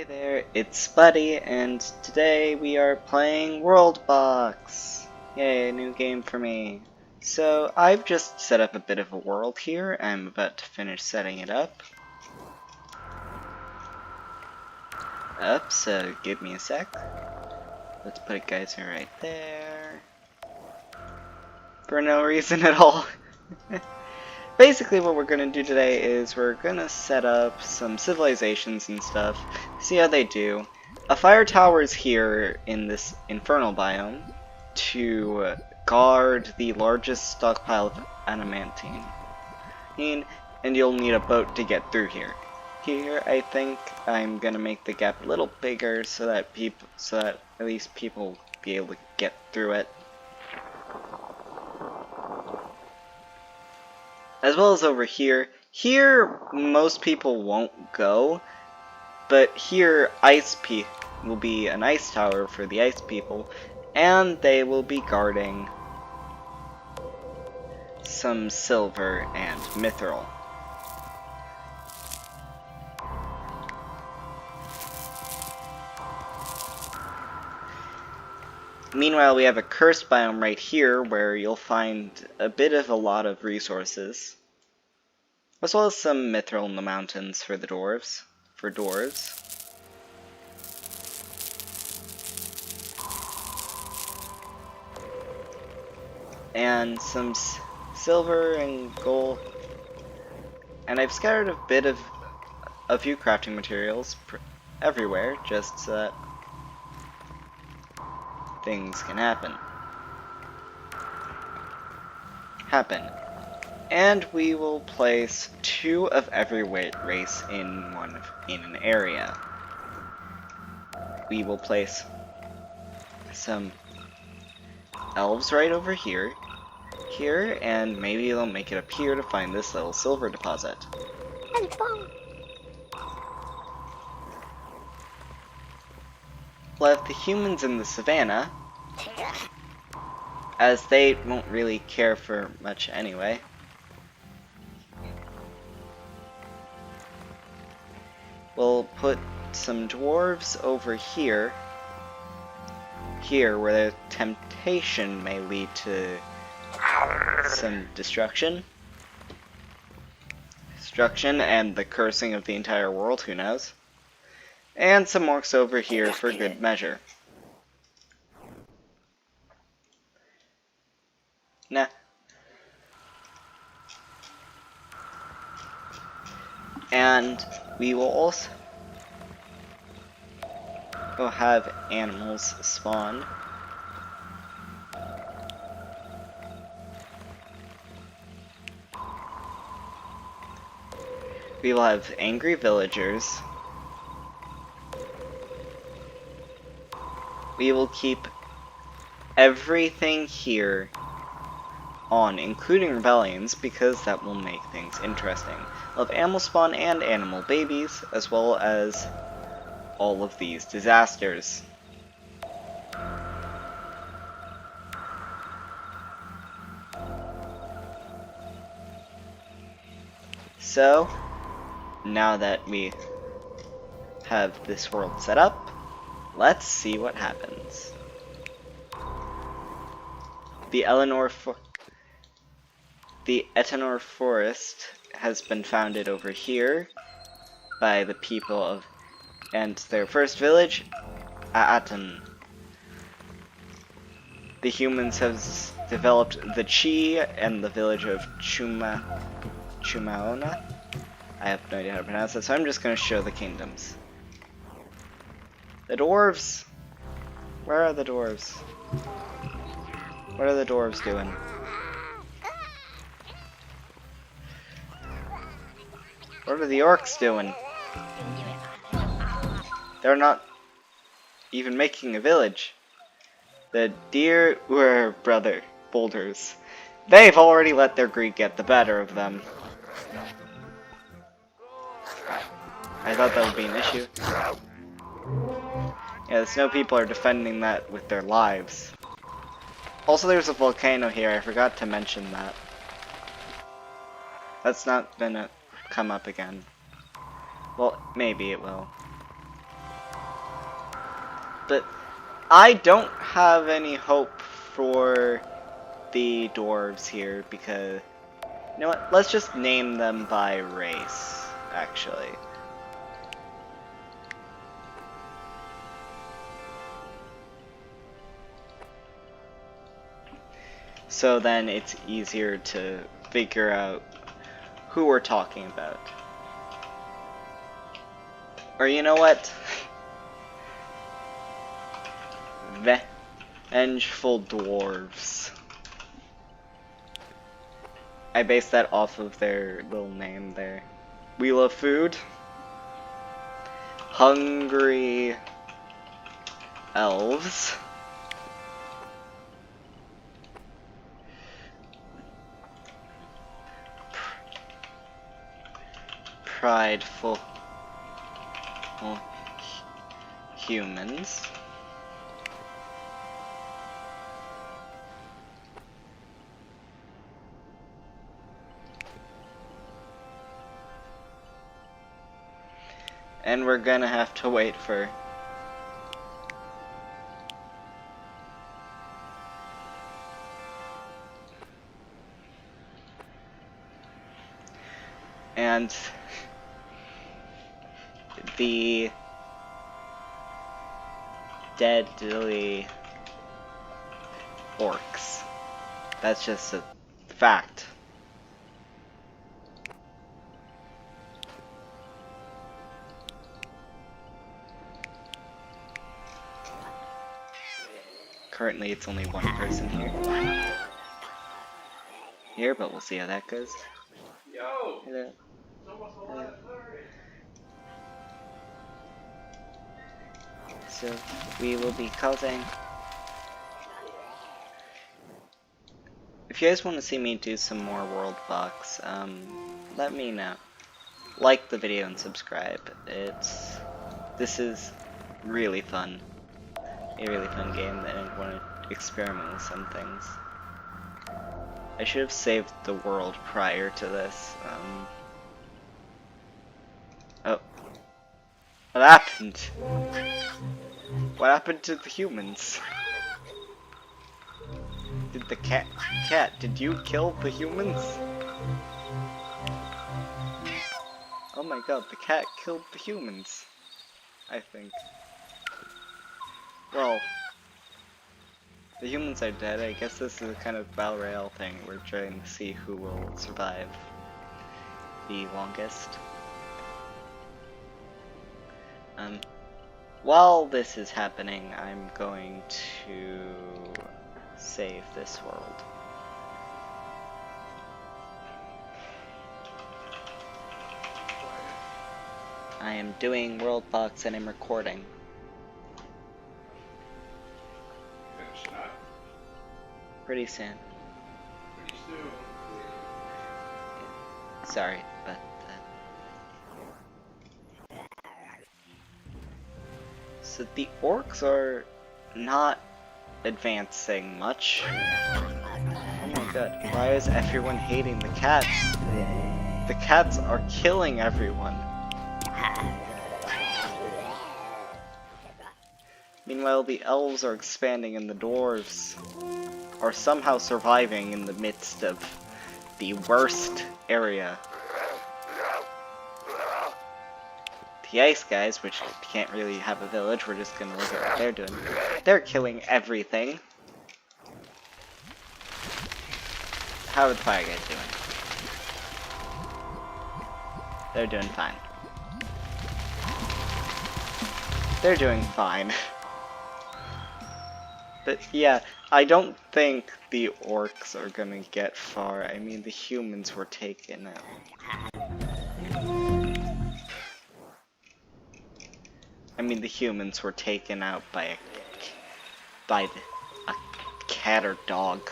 There, it's Buddy, and today we are playing Worldbox. Yay, new game for me. So, I've just set up a bit of a world here. I'm about to finish setting it up. So give me a sec. Let's put a geyser right there. For no reason at all. Basically what we're going to do today is we're going to set up some civilizations and stuff, see how they do. A fire tower is here in this infernal biome to guard the largest stockpile of adamantine. And you'll need a boat to get through here. Here I think I'm going to make the gap a little bigger so that at least people will be able to get through it. As well as over here. Here, most people won't go, but here, will be an ice tower for the ice people, and they will be guarding some silver and mithril. Meanwhile, we have a cursed biome right here where you'll find a lot of resources, as well as some mithril in the mountains for the dwarves. And some silver and gold. And I've scattered a few crafting materials everywhere, just so that things can happen. And we will place 2 of every race in an area. We will place some elves right over here, and maybe they'll make it up here to find this little silver deposit. We'll have the humans in the savannah, as they won't really care for much anyway. We'll put some dwarves over here, where the temptation may lead to some destruction and the cursing of the entire world, who knows. And some orcs over here for good measure. Nah. And we will also have animals spawn. We will have angry villagers. We will keep everything here on, including rebellions, because that will make things interesting. We'll have animal spawn and animal babies, as well as all of these disasters. So, now that we have this world set up, let's see what happens. The Etanor Forest has been founded over here by the people of, and their first village, Aatan. The humans have developed the Chi and the village of Chumaona. I have no idea how to pronounce it, so I'm just going to show the kingdoms. The dwarves! Where are the dwarves? What are the dwarves doing? What are the orcs doing? They're not even making a village. The dear brother boulders. They've already let their greed get the better of them. I thought that would be an issue. Yeah, the snow people are defending that with their lives. Also, there's a volcano here. I forgot to mention that. That's not gonna come up again. Well, maybe it will. But I don't have any hope for the dwarves here because, you know what, let's just name them by race, actually. So then it's easier to figure out who we're talking about. Or you know what? Vengeful dwarves. I based that off of their little name there. We love food. Hungry elves. Prideful humans. And we're gonna have to wait for and the deadly orcs. That's just a fact. Currently it's only one person here, but we'll see how that goes. Yo! Hello. Hello. So we will be causing. If you guys want to see me do some more Worldbox, let me know. Like the video and subscribe. This is really fun. A really fun game that I want to experiment with some things. I should have saved the world prior to this. Oh. What happened? What happened to the humans? Did the cat, did you kill the humans? Oh my god, the cat killed the humans, I think. Well, the humans are dead. I guess this is a kind of battle royale thing. We're trying to see who will survive the longest. While this is happening, I'm going to save this world. I am doing Worldbox and I'm recording. Finish up. Pretty soon. Pretty soon. Sorry, but so the orcs are not advancing much. Oh my god, why is everyone hating the cats? The cats are killing everyone. Meanwhile, the elves are expanding and the dwarves are somehow surviving in the midst of the worst area. The ice guys, which can't really have a village, we're just gonna look at what they're doing. They're killing everything. How are the fire guys doing? They're doing fine. They're doing fine. But yeah, I don't think the orcs are gonna get far. I mean, the humans were taken out. I mean, the humans were taken out by a cat or dog.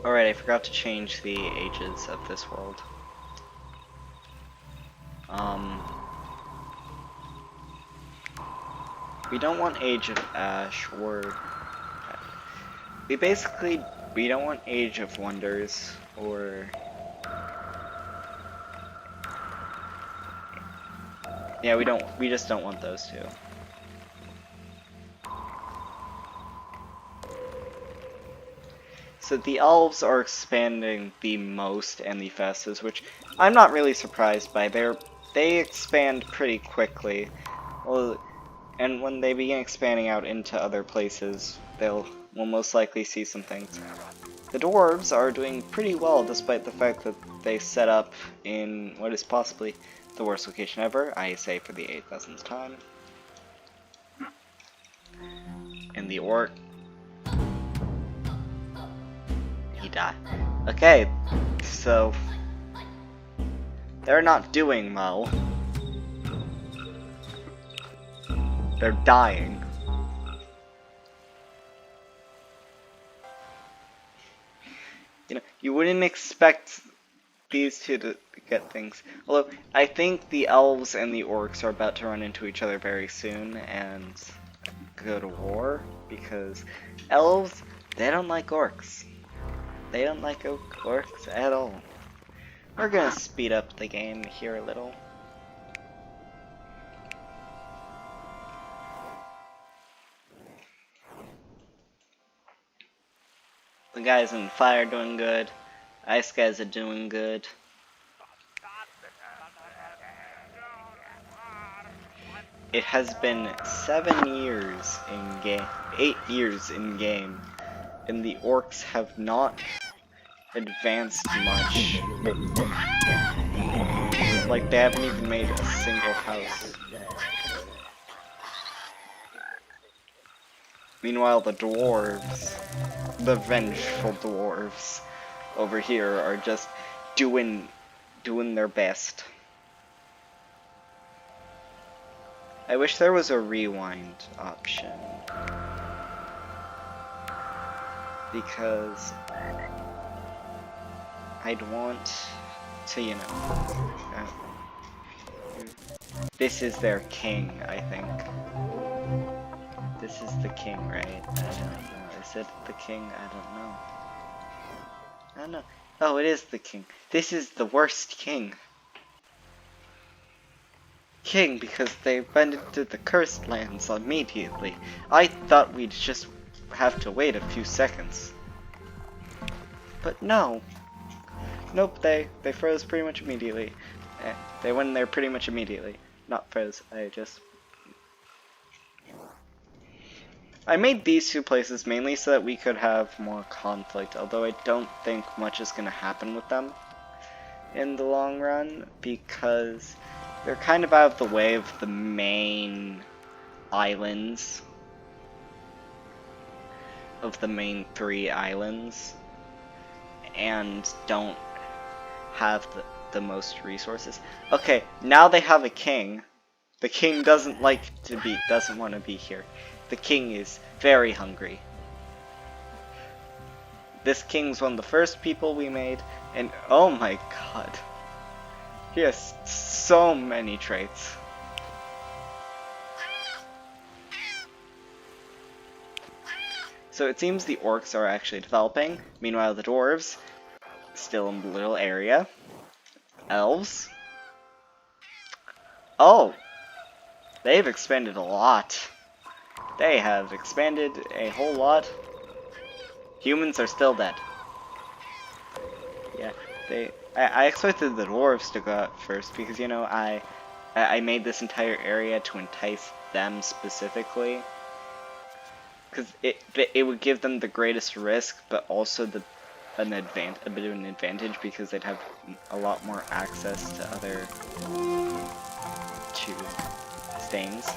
Alright, I forgot to change the ages of this world. We don't want Age of Ash or... We don't want Age of Wonders or... Yeah, we just don't want those two. So the elves are expanding the most and the fastest, which I'm not really surprised by. They expand pretty quickly. Well, and when they begin expanding out into other places, we'll most likely see some things. The dwarves are doing pretty well, despite the fact that they set up in what is possibly the worst location ever, I say for the 8,000th time. And the orc... he died. Okay, so... they're not doing well. They're dying. You know, you wouldn't expect these two to get things. Although, I think the elves and the orcs are about to run into each other very soon and go to war, because elves, they don't like orcs. They don't like orcs at all. We're gonna speed up the game here a little. The guys in fire are doing good. Ice guys are doing good. It has been 7 years in game, 8 years in game, and the orcs have not advanced much. Like, they haven't even made a single house. Meanwhile, the dwarves, the vengeful dwarves over here are just doing their best. I wish there was a rewind option, because I'd want to, you know, this is their king, I think. This is the king, right? I don't know. Is it the king? I don't know. I don't know. Oh, it is the king. This is the worst king. King, because they went into the cursed lands immediately. I thought we'd just have to wait a few seconds. But no. Nope, they froze pretty much immediately. They went in there pretty much immediately. Not froze, I made these two places mainly so that we could have more conflict, although I don't think much is going to happen with them in the long run, because they're kind of out of the way of the main islands, of the main 3 islands, and don't have the most resources. Okay, now they have a king. The king doesn't want to be here. The king is very hungry. This king's one of the first people we made, and oh my god. He has so many traits. So it seems the orcs are actually developing. Meanwhile, the dwarves, still in the little area. Elves. Oh! They've expanded a lot. They have expanded a whole lot. Humans are still dead. Yeah, I expected the dwarves to go out first because, you know, I made this entire area to entice them specifically. Because it would give them the greatest risk, but also a bit of an advantage because they'd have a lot more access to other things.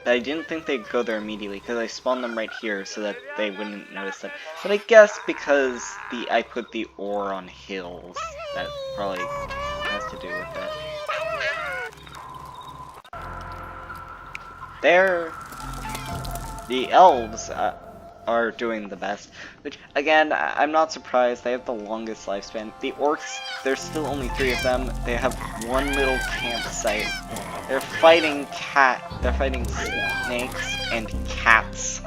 But I didn't think they'd go there immediately because I spawned them right here so that they wouldn't notice them. But I guess because I put the ore on hills, that probably has to do with it. The elves are doing the best, which again, I'm not surprised. They have the longest lifespan. The orcs, there's still only 3 of them. They have one little campsite. They're fighting snakes and cats.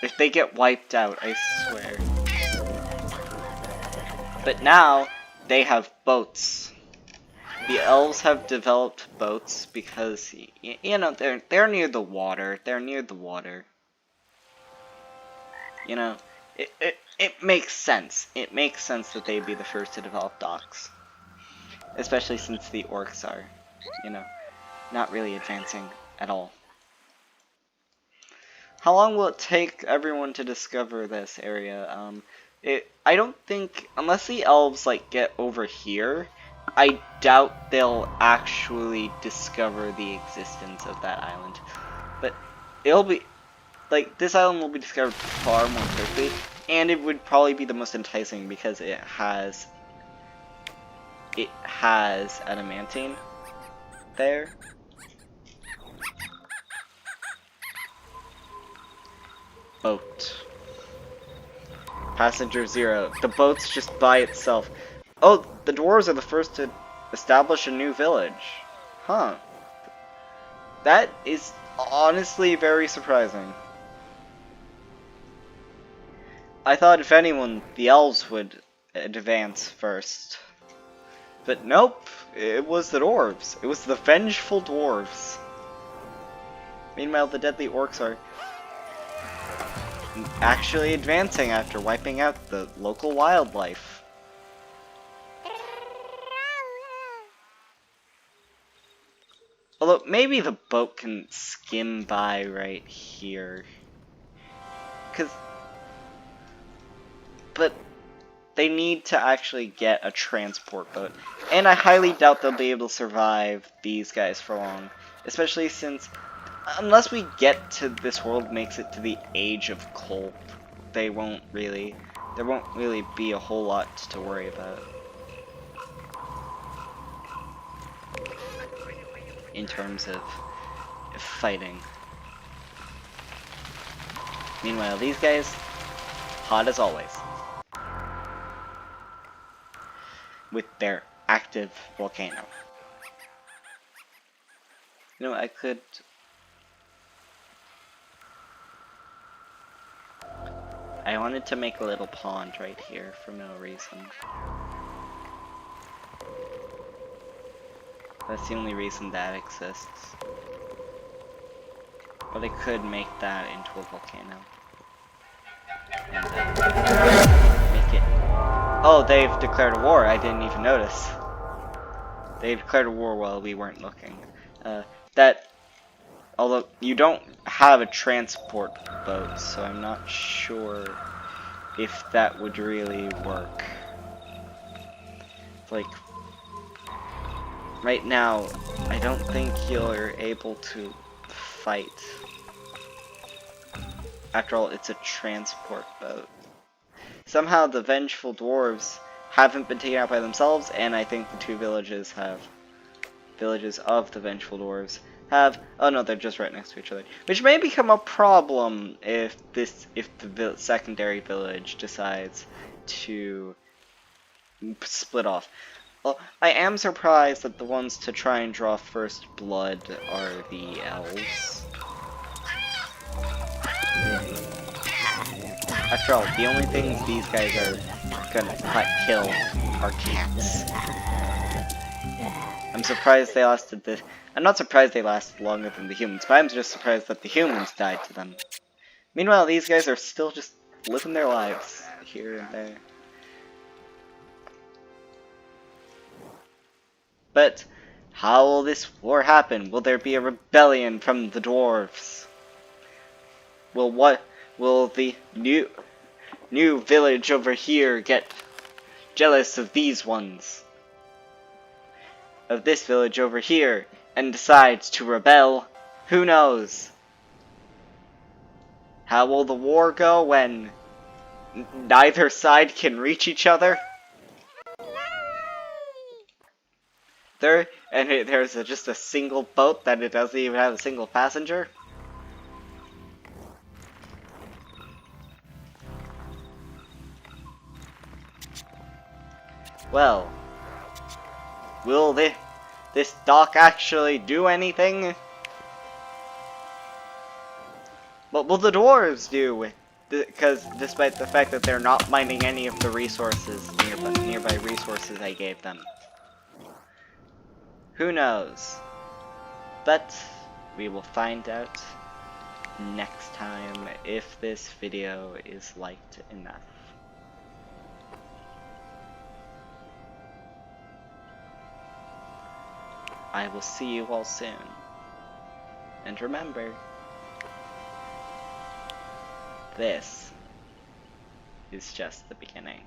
If they get wiped out, I swear. But now, they have boats. The elves have developed boats because, you know, they're near the water. They're near the water. You know, it makes sense. It makes sense that they'd be the first to develop docks. Especially since the orcs are, you know, not really advancing at all. How long will it take everyone to discover this area? I don't think, unless the elves, like, get over here, I doubt they'll actually discover the existence of that island. But it'll be, like, this island will be discovered far more quickly, and it would probably be the most enticing because it has adamantine there. Boat. Passenger 0. The boat's just by itself. Oh, the dwarves are the first to establish a new village. Huh. That is honestly very surprising. I thought if anyone, the elves would advance first. But nope, it was the dwarves. It was the vengeful dwarves. Meanwhile, the deadly orcs are actually advancing after wiping out the local wildlife. Although, maybe the boat can skim by right here. But they need to actually get a transport boat. And I highly doubt they'll be able to survive these guys for long. Especially since, unless we get to this world makes it to the age of coal, there won't really be a whole lot to worry about. In terms of fighting. Meanwhile, these guys, hot as always. With their active volcano. You know, I wanted to make a little pond right here for no reason. That's the only reason that exists. But I could make that into a volcano. And make it... Oh, they've declared a war. I didn't even notice. They declared a war while we weren't looking. Although you don't have a transport boat, so I'm not sure if that would really work. Like, right now, I don't think you're able to fight. After all, it's a transport boat. Somehow the vengeful dwarves haven't been taken out by themselves, and I think the two villages of the vengeful dwarves have, oh no, they're just right next to each other. Which may become a problem if the secondary village decides to split off. Well, I am surprised that the ones to try and draw first blood are the elves. After all, the only things these guys are gonna kill are cats. I'm surprised they lasted this. I'm not surprised they lasted longer than the humans, but I'm just surprised that the humans died to them. Meanwhile, these guys are still just living their lives here and there. But how will this war happen? Will there be a rebellion from the dwarves? Will the new village over here get jealous of these ones? Of this village over here, and decides to rebel? Who knows? How will the war go when neither side can reach each other? There's just a single boat that it doesn't even have a single passenger? Well, will this dock actually do anything? What will the dwarves do? Because despite the fact that they're not mining any of the resources nearby resources I gave them. Who knows? But we will find out next time if this video is liked enough. I will see you all soon. And remember, this is just the beginning.